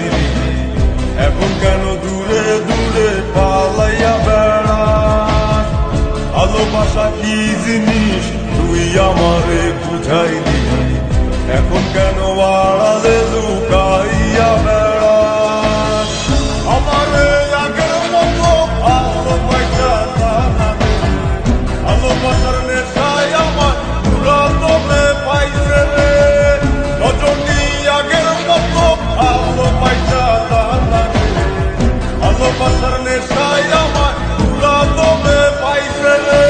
শিখাইলি, এখন কেন দূরে দূরে পালাইয়া বেড়াস? ভালোবাসা কি জিনিস তুই আমারে বুঝাইলি, এখন কেন আড়ালে লুকাইয়া বেড়াস? আমারে আগের মতো ভালোবাসা জানা রে, ভালোবাসার নেশায় আমার পুরা দমে পাইছে রে। রজনী আগের মতো ভালোবাসা জানা রে, ভালোবাসার নেশায় আমার পুরা দমে পাইছে রে।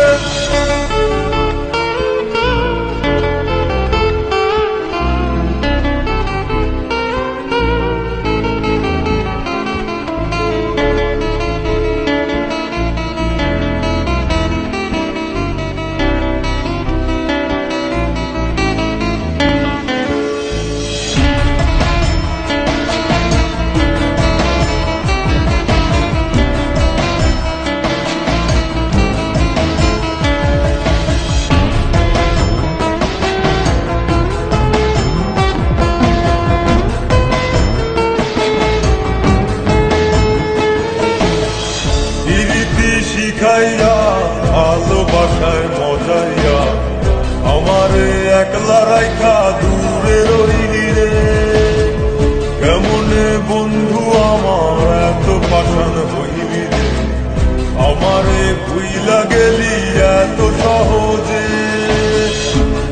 শিখাইয়া ভালোবাসায় মজাইয়া আমারে একলা রাইখা দূরে রইলি রে। কেমনে বন্ধু আমার এত পাষাণ হইলি রে, আমারে ভুইলা গেলি এত সহজে।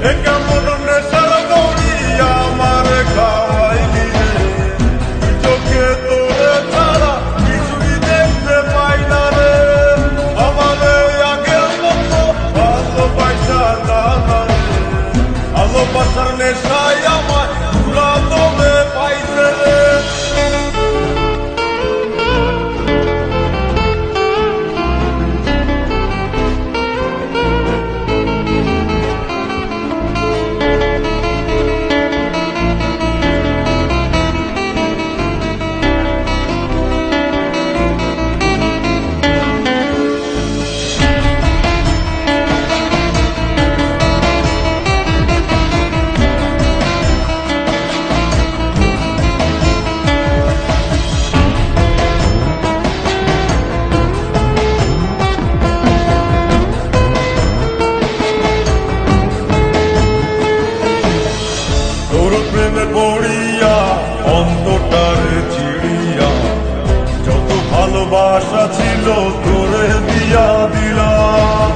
এ কেমন নেশার বড়ি আমারে খাওয়াইলি রে, চোখে তোরে ছাড়া কিছুই দেখতে পাই না রে। ভালোবাসার নেশায় আমার পুরা দমে পাইছে রে। প্রেমে পড়িয়া অন্তটারে চিড়িয়া যত ভালোবাসা ছিল তোরে দিয়া দিলাম।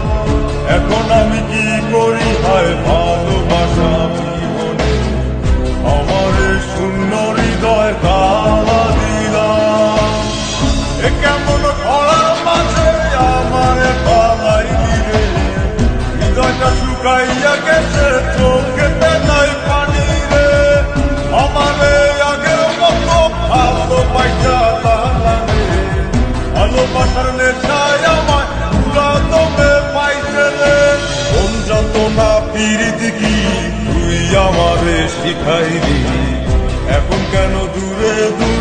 এখন আমি কি করি হায় ভালোবাসা জীবনে আমারে শূন্য হৃদয় তালা দিলাম। এ কেমন খরার মাঝে আমারে পালাইলি রে, হৃদয়টা শুকাইয়া গেছে চোখেতে নাই পানি রে। আমারে আগের মতো ভালোবাসা জানা রে, ভালোবাসার নেশায় আমার পুরা দমে পাইছে রে। কোন যন্ত্রণা পীড়িতি কি তুই আমারে শিখাইলি, এখন কেন দূরে দূরে